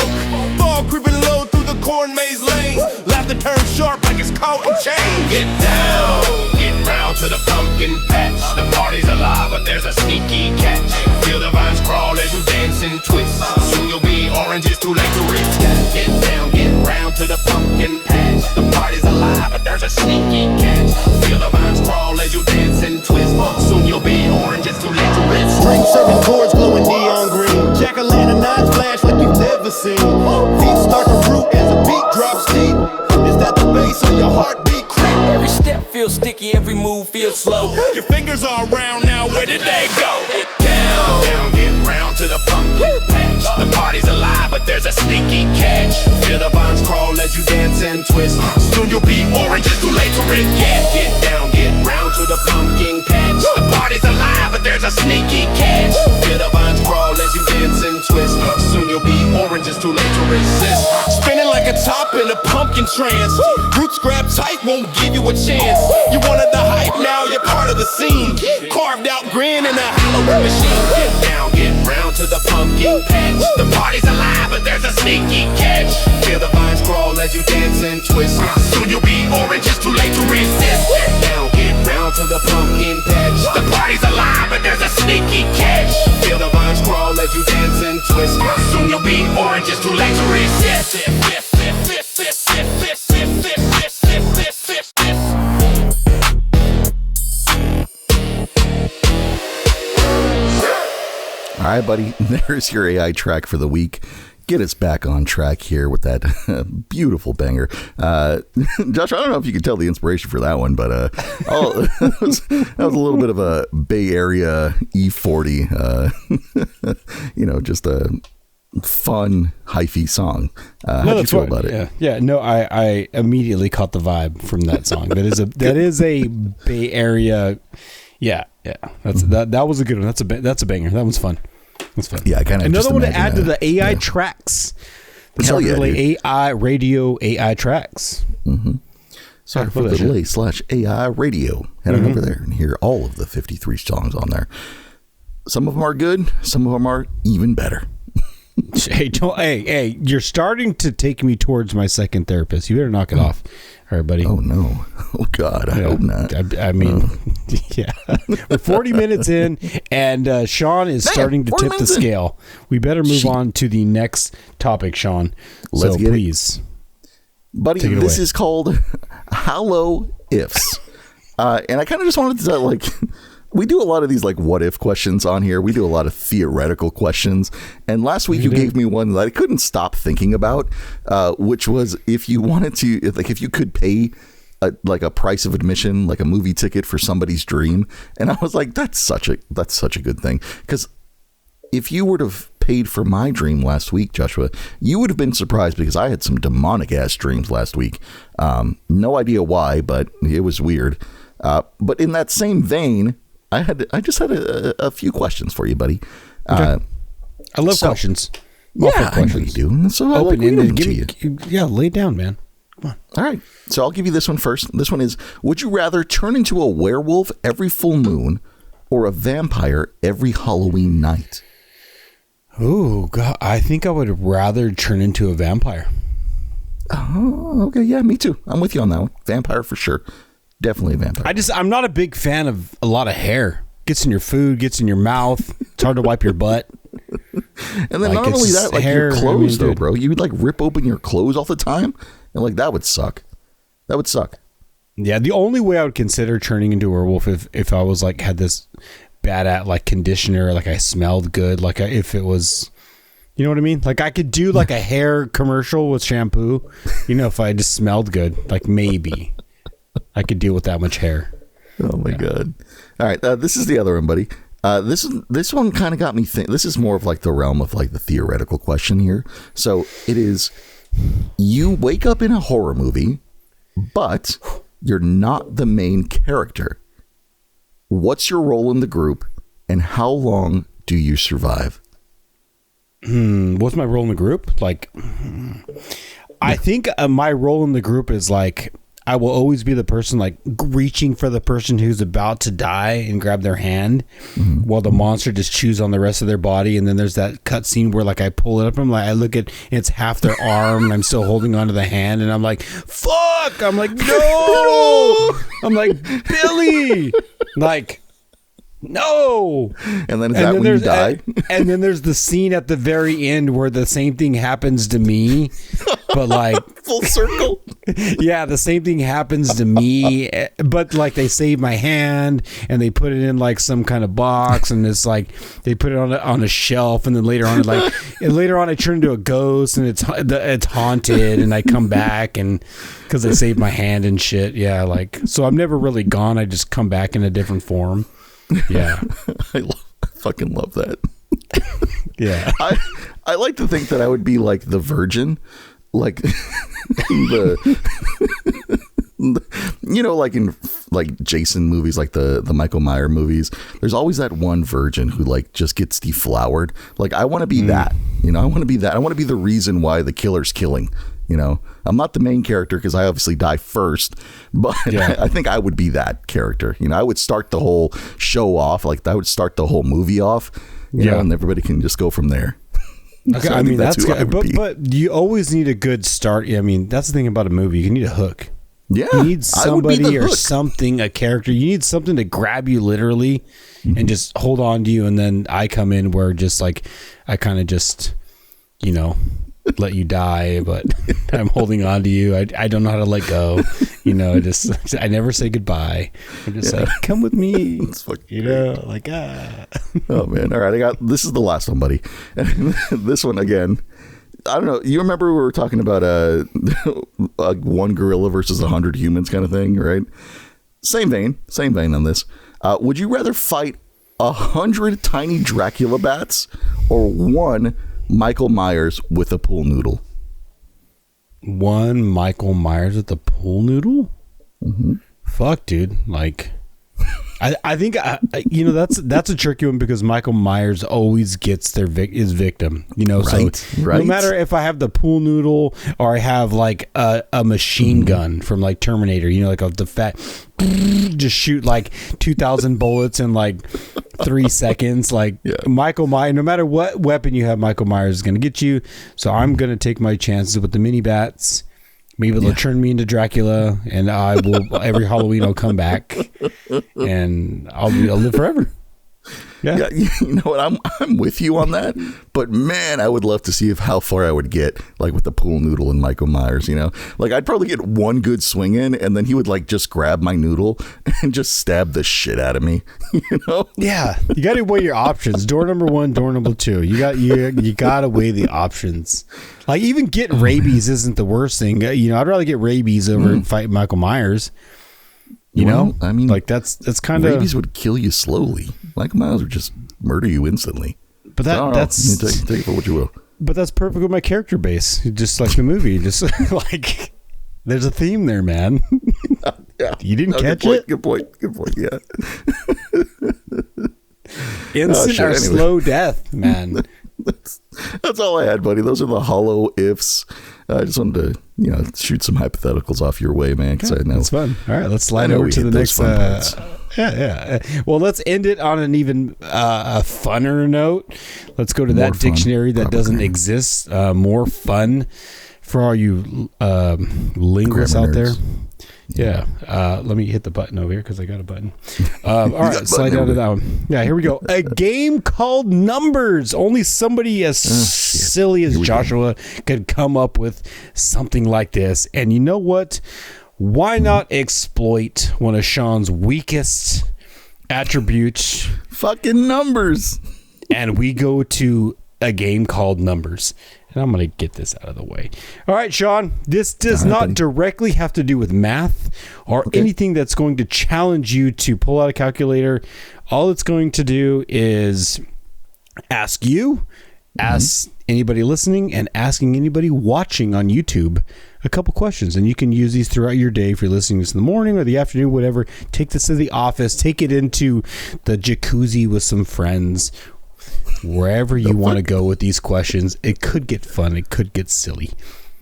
Ball creeping low through the corn maze lane. Laughter turns sharp like it's caught in chain. Get down, getting round to the pumpkin patch. The party's alive, but there's a sneaky catch. Feel the vines crawl as you dance and twist. Soon you'll be orange, it's too late to reach. Get down, get round to the pumpkin patch. The party's alive, but there's a sneaky catch. Feel the vines crawl as you dance and twist. Soon you'll be orange, it's too late to reach. String serving chords glowing neon green. Jack-o'-lantern flash like you've never seen. Feet start to root as the beat drops deep. Is that the bass on your heartbeat? Every step feels sticky, every move feels slow. Your fingers are around now, where did they go? Get down, down, get round to the pumpkin patch. The party's alive, but there's a sneaky catch. Feel the vines crawl as you dance and twist. Soon you'll be orange, it's too late to risk. Get down, get round to the pumpkin patch. The party's alive, but there's a sneaky catch. Feel the vines crawl as you dance and twist. Soon you'll be orange, it's too late to resist. Spinning like a top in a pumpkin trance. Roots grab tight, won't give you a chance. You wanted the hype, now you're part of the scene. Carved out grin in a Halloween machine. Get down, get round to the pumpkin patch. The party's alive, but there's a sneaky catch. Feel the vines crawl as you dance and twist. Soon you'll be orange, it's too late to resist. Get down, get round to the pumpkin patch. The party's alive, but there's a sneaky catch. Feel the vines crawl as you dance and twist. Soon you'll be orange, it's too late to resist. right, buddy. There's your AI track for the week. Get us back on track here with that beautiful banger. Josh, I don't know if you could tell the inspiration for that one, but that was a little bit of a Bay Area E40, just a fun hyphy song. How do you feel about it? Yeah. No, I immediately caught the vibe from that song. That is a Bay Area. Yeah. That was a good one. That's a banger. That one's fun. That's fun. Yeah, I kind of another one to add to the AI tracks. The Hell yeah, AI radio AI tracks. Mm-hmm. Sorry for the delay /AI radio. Head on over there and hear all of the 53 songs on there. Some of them are good. Some of them are even better. Hey, you're starting to take me towards my second therapist. You better knock it off. All right, buddy. Oh, no. Oh, God. I hope not. I mean, yeah. We're 40 minutes in, and Sean is starting to tip the scale. We better move on to the next topic, Sean. Let's get please. Buddy, this is called Hallo-Ifs. And I kind of just wanted to, we do a lot of these what if questions on here. We do a lot of theoretical questions. And last week you gave me one that I couldn't stop thinking about, which was if you wanted to, if you could pay a price of admission, like a movie ticket for somebody's dream. And I was like, that's such a good thing. Because if you were to have paid for my dream last week, Joshua, you would have been surprised because I had some demonic ass dreams last week. No idea why, but it was weird. But in that same vein, I just had a few questions for you, buddy. Okay. I love questions. Yeah, I know you do. So open-ended. Lay it down, man. Come on. All right. So I'll give you this one first. This one is, would you rather turn into a werewolf every full moon or a vampire every Halloween night? Oh, God. I think I would rather turn into a vampire. Oh, okay. Yeah, me too. I'm with you on that one. Vampire for sure. Definitely a vampire. I'm not a big fan of a lot of hair. Gets in your food, gets in your mouth. It's hard to wipe your butt. And then not only that, your clothes though, bro. You would rip open your clothes all the time. And that would suck. That would suck. Yeah, the only way I would consider turning into a werewolf if I was had this bad at conditioner, I smelled good, if it was, you know what I mean? I could do a hair commercial with shampoo, if I just smelled good, maybe. I could deal with that much hair. Oh my God. All right. This is the other one, buddy. This one kind of got me thinking. This is more of the realm of the theoretical question here. So it is, you wake up in a horror movie, but you're not the main character. What's your role in the group and how long do you survive? What's my role in the group? I think my role in the group is I will always be the person reaching for the person who's about to die and grab their hand while the monster just chews on the rest of their body. And then there's that cut scene where I pull it up and I look at it's half their arm and I'm still holding onto the hand and I'm like, fuck. I'm like, no. I'm like, Billy. No. And then when you die? And then there's the scene at the very end where the same thing happens to me, but full circle. Yeah, the same thing happens to me, but they save my hand and they put it in some kind of box and it's they put it on a shelf and then later on I turn into a ghost and it's haunted and I come back and because I saved my hand and shit. Yeah, so I'm never really gone. I just come back in a different form. Yeah. I fucking love that. Yeah. I like to think that I would be the virgin, in Jason movies, the Michael Myers movies, there's always that one virgin who just gets deflowered. I want to be that, I want to be that. I want to be the reason why the killer's killing. I'm not the main character because I obviously die first, but yeah. I think I would be that character. I would start the whole show off. I would start the whole movie off, and everybody can just go from there. Okay, so I mean, that's good. But you always need a good start. I mean, that's the thing about a movie. You need a hook. Yeah. You need somebody or something, a character. You need something to grab you literally and just hold on to you. And then I come in where just I kind of just, let you die, but I'm holding on to you. I don't know how to let go. You know, I never say goodbye. I'm just like, come with me. You know, like, Oh, man. All right. This is the last one, buddy. This one, again, I don't know. You remember we were talking about one gorilla versus 100 humans kind of thing, right? Same vein on this. Would you rather fight 100 tiny Dracula bats or one Michael Myers with a pool noodle? One Michael Myers with a pool noodle? Mm-hmm. Fuck, dude. Like, I think that's a tricky one because Michael Myers always gets his victim. You know, right. No matter if I have the pool noodle or I have like a machine gun from like Terminator, you know, like the fat, just shoot like 2,000 bullets in like 3 seconds. Like Michael Myers, no matter what weapon you have, Michael Myers is going to get you. So I'm going to take my chances with the mini bats. Maybe they'll turn me into Dracula, and I will. Every Halloween, I'll come back, and I'll live forever. Yeah, you know what? I'm with you on that. But man, I would love to see how far I would get, like with the pool noodle and Michael Myers. You know, like I'd probably get one good swing in, and then he would like just grab my noodle and just stab the shit out of me. You know? Yeah, you got to weigh your options. Door number 1, door number 2. You got to weigh the options. Like even getting rabies isn't the worst thing. You know, I'd rather get rabies over fighting Michael Myers. You know, I mean, like that's kind of rabies would kill you slowly. Michael Myers would just murder you instantly. But that's take it for what you will. But that's perfect with my character base, just like the movie. Just like there's a theme there, man. Yeah, you didn't catch it. Good point. Yeah. Instant or slow death, man. That's all I had, buddy. Those are the Hallo-Ifs. I just wanted to, shoot some hypotheticals off your way, man. Because I know it's fun. All right, let's slide over to the next. Yeah. Well, let's end it on an even funner note. Let's go to that dictionary that doesn't exist. More fun for all you linguists out there. Yeah. Let me hit the button over here because I got a button. All right, slide down to that one. Yeah, here we go. A game called Numbers. Only somebody as silly as Joshua could come up with something like this. And you know what? Why not exploit one of Sean's weakest attributes? Fucking numbers. And we go to a game called Numbers. And I'm going to get this out of the way. All right, Sean, this does not directly have to do with math or anything that's going to challenge you to pull out a calculator. All it's going to do is ask you, ask anybody listening, and asking anybody watching on YouTube a couple questions. And you can use these throughout your day if you're listening to this in the morning or the afternoon, whatever. Take this to the office. Take it into the jacuzzi with some friends. Wherever you want to go with these questions, it could get fun. It could get silly.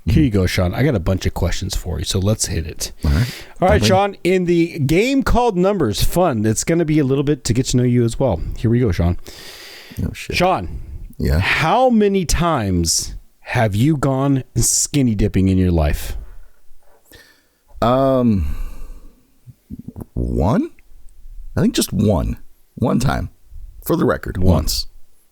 Here you go, Sean. I got a bunch of questions for you, so let's hit it. All right, Sean. In the game called Numbers, fun. It's going to be a little bit to get to know you as well. Here we go, Sean. Oh, shit. Sean. Yeah. How many times have you gone skinny dipping in your life? One? I think just one. One time. For the record, once.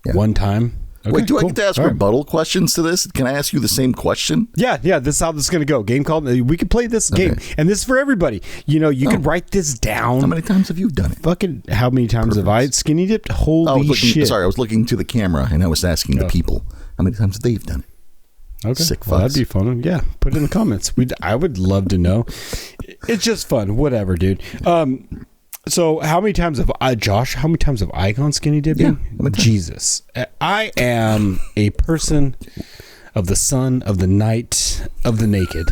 Yeah. One time. Okay, wait, do I get to ask rebuttal questions to this? Can I ask you the same question? Yeah. This is how this is going to go. Game called. We can play this game, and this is for everybody. You know, you can write this down. How many times have you done it? Fucking, how many times have I skinny dipped? Holy shit! Sorry, I was looking to the camera and I was asking the people how many times they've done it. Okay, sick. Well, that'd be fun. Yeah, put it in the comments. I would love to know. It's just fun. Whatever, dude. So how many times have Josh, how many times have I gone skinny dipping? Yeah, Jesus. I am a person of the sun, of the night, of the naked.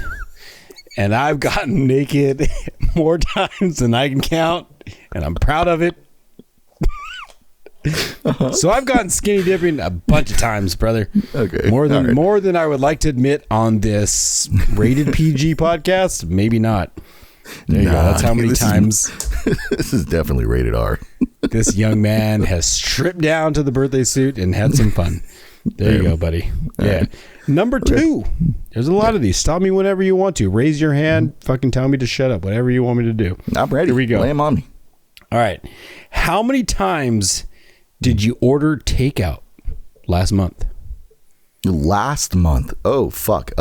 And I've gotten naked more times than I can count, and I'm proud of it. So I've gotten skinny dipping a bunch of times, brother. Okay. More than I would like to admit on this rated PG podcast. Maybe not. There you go. That's how many times. This is definitely rated R. This young man has stripped down to the birthday suit and had some fun. There you go, buddy. Yeah. Right. Number 2. There's a lot of these. Stop me whenever you want to. Raise your hand. Fucking tell me to shut up. Whatever you want me to do. I'm ready. Here we go. Lay 'em on me. All right. How many times did you order takeout last month? Last month. Oh, fuck.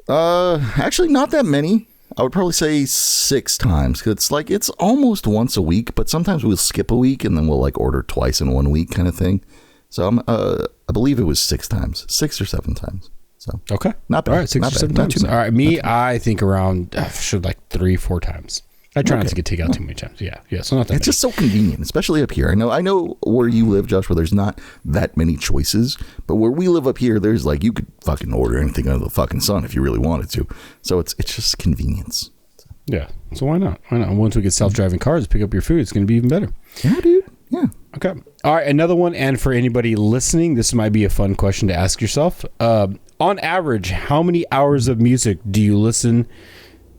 Actually, not that many. I would probably say 6 times. It's almost once a week, but sometimes we'll skip a week and then we'll like order twice in 1 week kind of thing. So I believe it was 6 times, 6 or 7 times. So okay, not bad. All right, 6 or 7 times. All right, me, I think around like 3-4 times. I try not to get takeout too many times. Yeah. So not that. It's just so convenient, especially up here. I know where you live, Josh, where there's not that many choices, but where we live up here, there's like you could fucking order anything under the fucking sun if you really wanted to. So it's just convenience. Yeah. So why not? Once we get self-driving cars, pick up your food. It's going to be even better. Yeah, dude. Yeah. Okay. All right. Another one. And for anybody listening, this might be a fun question to ask yourself. On average, how many hours of music do you listen?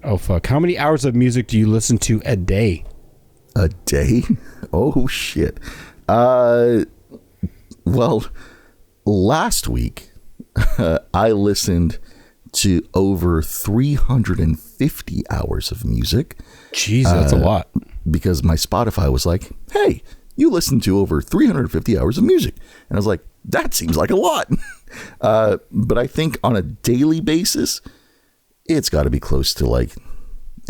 Oh, fuck. How many hours of music do you listen to a day? A day? Oh, shit. Well, last week, I listened to over 350 hours of music. Jeez, that's a lot. Because my Spotify was like, hey, you listen to over 350 hours of music. And I was like, that seems like a lot. But I think on a daily basis, it's got to be close to like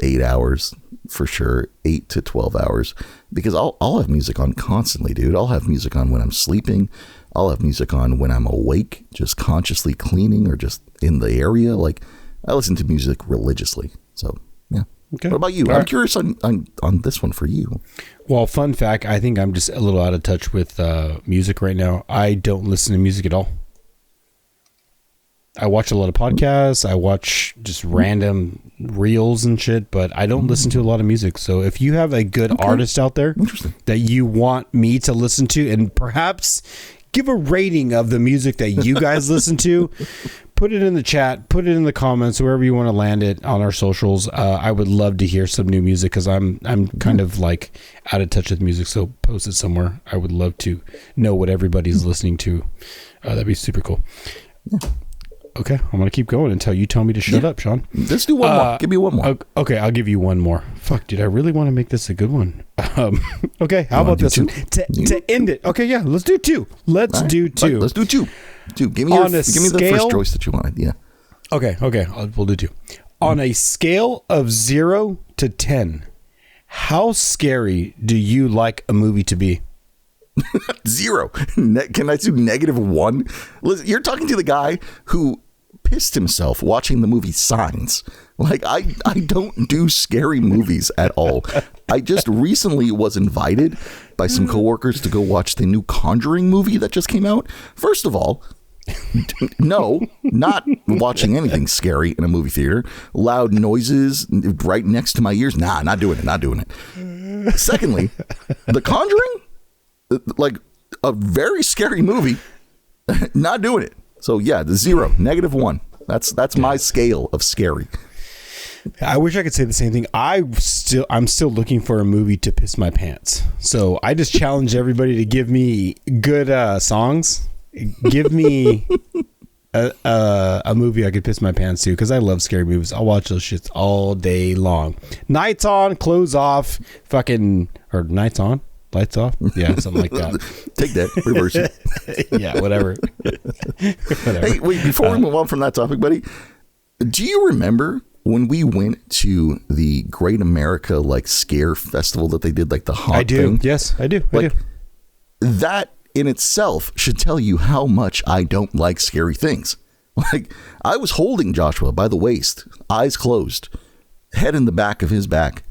8 hours for sure, 8 to 12 hours, because I'll have music on constantly, dude. I'll have music on when I'm sleeping. I'll have music on when I'm awake, just consciously cleaning or just in the area. Like I listen to music religiously. So yeah. Okay. What about you? I'm curious on this one for you. Well, fun fact, I think I'm just a little out of touch with music right now. I don't listen to music at all. I watch a lot of podcasts. I watch just random reels and shit, but I don't listen to a lot of music. So if you have a good artist out there that you want me to listen to and perhaps give a rating of the music that you guys listen to, put it in the chat, put it in the comments, wherever you want to land it on our socials. I would love to hear some new music because I'm kind of like out of touch with music. So post it somewhere. I would love to know what everybody's listening to. That'd be super cool. Yeah. Okay, I'm going to keep going until you tell me to shut up, Sean. Let's do one more. Give me one more. Okay, I'll give you one more. Fuck, dude, I really want to make this a good one. Okay, how about this one? To end it. Okay, yeah, let's do 2. Let's do 2. Let's do 2. Give me the first choice that you wanted. Yeah. Okay, we'll do 2. On a scale of 0 to 10, how scary do you like a movie to be? 0. Can I do -1? Listen, you're talking to the guy who pissed himself watching the movie Signs. Like I don't do scary movies at all. I just recently was invited by some coworkers to go watch the new Conjuring movie that just came out. First of all, no, not watching anything scary in a movie theater. Loud noises right next to my ears. Nah, not doing it. Secondly, The Conjuring, like a very scary movie, not doing it. So yeah, the 0, -1. That's my scale of scary. I wish I could say the same thing. I'm still looking for a movie to piss my pants. So I just challenge everybody to give me good songs. Give me a movie I could piss my pants to, because I love scary movies. I'll watch those shits all day long. Nights on, clothes off, or nights on, lights off. Yeah, something like that. Take that, reverse it. Yeah, whatever. Hey, wait, before we move on from that topic, buddy, do you remember when we went to the Great America like scare festival that they did, like the haunt thing? Yes, I do. That in itself should tell you how much I don't like scary things. Like I was holding Joshua by the waist, eyes closed, head in the back of his back,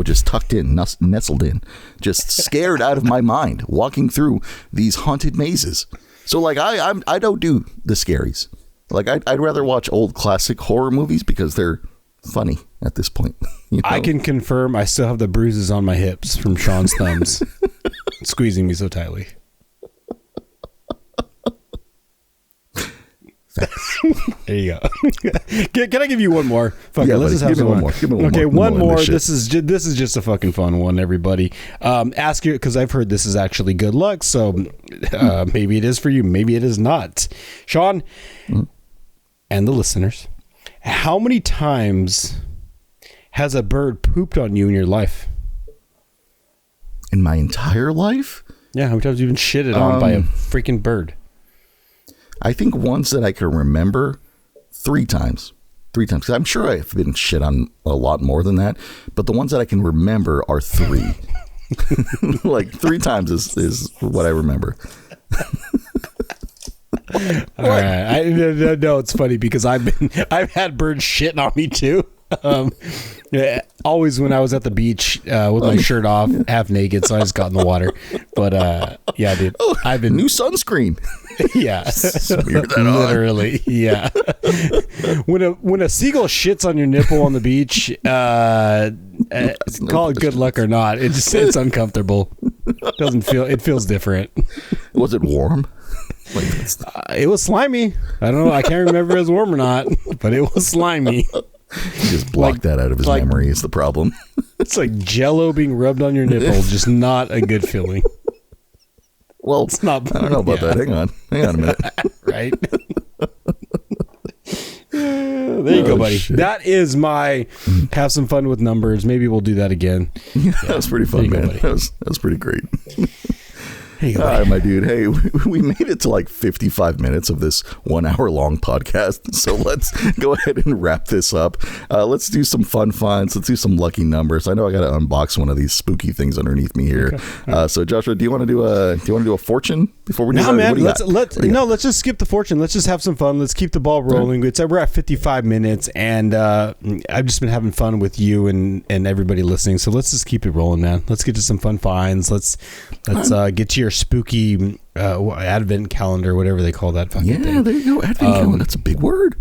just tucked in, nestled in, just scared out of my mind, walking through these haunted mazes. So like I don't do the scaries. Like I'd rather watch old classic horror movies because they're funny at this point. I can confirm I still have the bruises on my hips from Sean's thumbs squeezing me so tightly. There you go. Can I give you one more? Fuck it, let's just have one more. Okay, one more. This is just a fucking fun one, everybody. Ask you, because I've heard this is actually good luck. So maybe it is for you. Maybe it is not. Sean and the listeners, how many times has a bird pooped on you in your life? In my entire life? Yeah, how many times have you been shitted on by a freaking bird? I think ones that I can remember 3 times. 3 times. 'Cause I'm sure I've been shit on a lot more than that, but the ones that I can remember are 3. Like 3 times is what I remember. All right. No, it's funny because I've had birds shitting on me too. Always when I was at the beach with my shirt off, half naked, so I just got in the water. But yeah, dude, I've been new sunscreen. Yeah, smear that on. Literally, yeah. When a seagull shits on your nipple on the beach, call it good luck or not, it's uncomfortable. It feels different. Was it warm? It was slimy. I don't know. I can't remember if it was warm or not, but it was slimy. He just blocked that out of his memory is the problem. It's like Jello being rubbed on your nipple. Just not a good feeling. Well, it's not. I don't know about that. Hang on a minute. Right. There you go, buddy. Shit. That is my have some fun with numbers. Maybe we'll do that again. Yeah, that was pretty fun, man. That was pretty great. All right, my dude. Hey, we made it to like 55 minutes of this 1 hour long podcast. So let's go ahead and wrap this up. Let's do some fun finds. Let's do some lucky numbers. I know I got to unbox one of these spooky things underneath me here. Okay. So Joshua, do you want to do a fortune before we do that? Man. Let's just skip the fortune. Let's just have some fun. Let's keep the ball rolling. We're at 55 minutes, and I've just been having fun with you and everybody listening. So let's just keep it rolling, man. Let's get to some fun finds. Let's get to your spooky advent calendar, whatever they call that fucking thing. There you go. Advent calendar. That's a big word.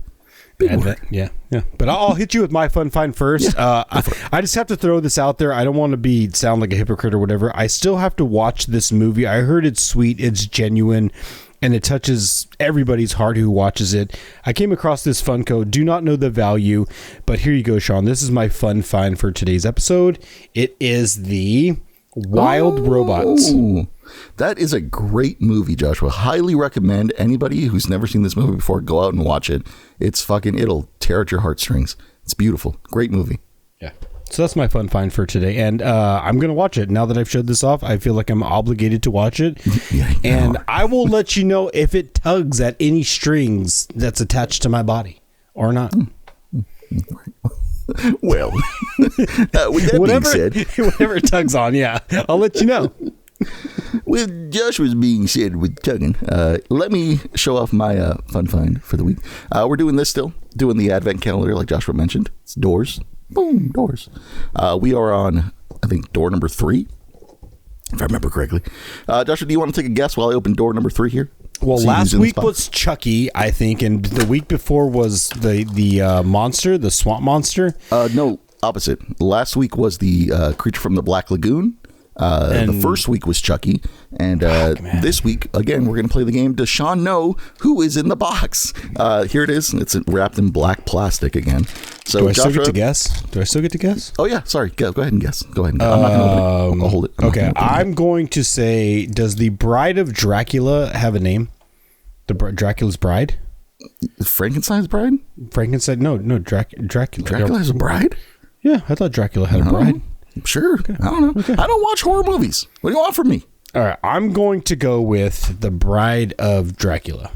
Advent, yeah. But I'll hit you with my fun find first. I just have to throw this out there. I don't want to sound like a hypocrite or whatever. I still have to watch this movie. I heard it's sweet, it's genuine, and it touches everybody's heart who watches it. I came across this Funko. Do not know the value, but here you go, Sean. This is my fun find for today's episode. It is the Wild Robots. That is a great movie, Joshua. Highly recommend anybody who's never seen this movie before, go out and watch it. It'll tear at your heartstrings. It's beautiful. Great movie. Yeah. So that's my fun find for today. And I'm going to watch it. Now that I've showed this off, I feel like I'm obligated to watch it. And I will let you know if it tugs at any strings that's attached to my body or not. Well, with that being said, whatever it tugs on, yeah, I'll let you know. With Joshua's being said with tugging, let me show off my fun find for the week. We're doing this still, doing the advent calendar like Joshua mentioned. It's doors. Boom, doors. We are on, I think, door number 3, if I remember correctly. Joshua, do you want to take a guess while I open door number 3 here? Well, last week was Chucky, I think, and the week before was the monster, the swamp monster. No, opposite. Last week was the creature from the Black Lagoon. The first week was Chucky, and this week again we're going to play the game. Does Sean know who is in the box? Here it is. It's wrapped in black plastic again. So do I still get to guess? Oh yeah, sorry. Go ahead and guess. Go ahead. I'm not going to open it. I'll hold it. I'm going to say, does the Bride of Dracula have a name? Dracula's bride? Frankenstein's bride? Frankenstein? No, Dracula. Dracula has a bride? Yeah, I thought Dracula had a bride. Sure. Okay. I don't know. Okay. I don't watch horror movies. What do you want from me? All right. I'm going to go with the Bride of Dracula.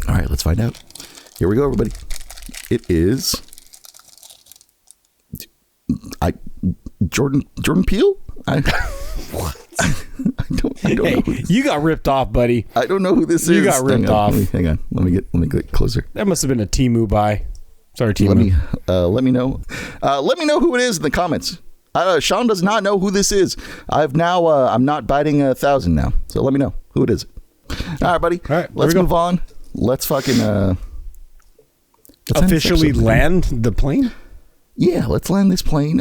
All right. Let's find out. Here we go, everybody. It is Jordan Peele? What? I don't know. You got ripped off, buddy. I don't know who this is. You got ripped off. Hang on. Let me get closer. That must have been a Temu buy. Sorry, Temu. Let me know. Let me know who it is in the comments. Sean does not know who this is. I'm not biting 1,000 now. So let me know who it is. All right, buddy. All right, let's move on. Let's fucking officially land the plane. Yeah, let's land this plane.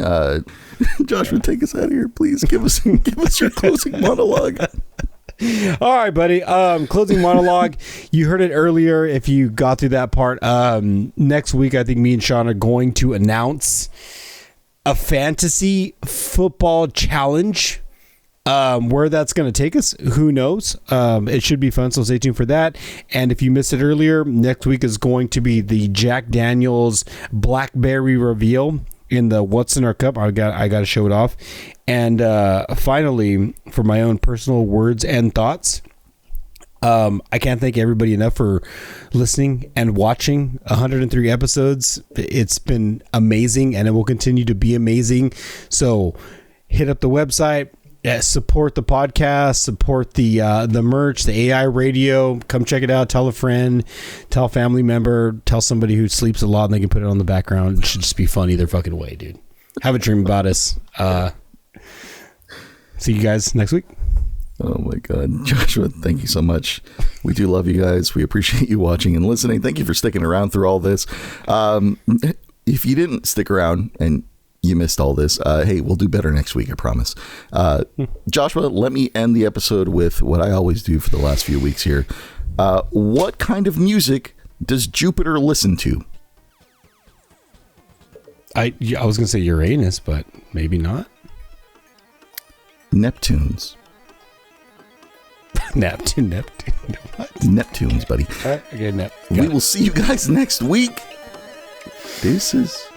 Joshua, take us out of here, please. Give us your closing monologue. All right, buddy. Closing monologue. You heard it earlier. If you got through that part, next week I think me and Sean are going to announce a fantasy football challenge. Where that's going to take us, who knows? It should be fun, so stay tuned for that. And if you missed it earlier, next week is going to be the Jack Daniel's Blackberry reveal in the What's in Our Cup. I got to show it off. And finally, for my own personal words and thoughts, I can't thank everybody enough for listening and watching 103 episodes. It's been amazing, and it will continue to be amazing. So hit up the website, support the podcast, support the merch, the AI radio. Come check it out. Tell a friend, tell a family member, tell somebody who sleeps a lot and they can put it on the background. It should just be fun either fucking way, dude. Have a dream about us. See you guys next week. Oh my God, Joshua, thank you so much. We do love you guys. We appreciate you watching and listening. Thank you for sticking around through all this. If you didn't stick around and you missed all this, hey, we'll do better next week, I promise. Joshua, let me end the episode with what I always do for the last few weeks here. What kind of music does Jupiter listen to? I was going to say Uranus, but maybe not. Neptunes. Neptune. What? Neptunes, buddy. Okay, we will see you guys next week. Deuces.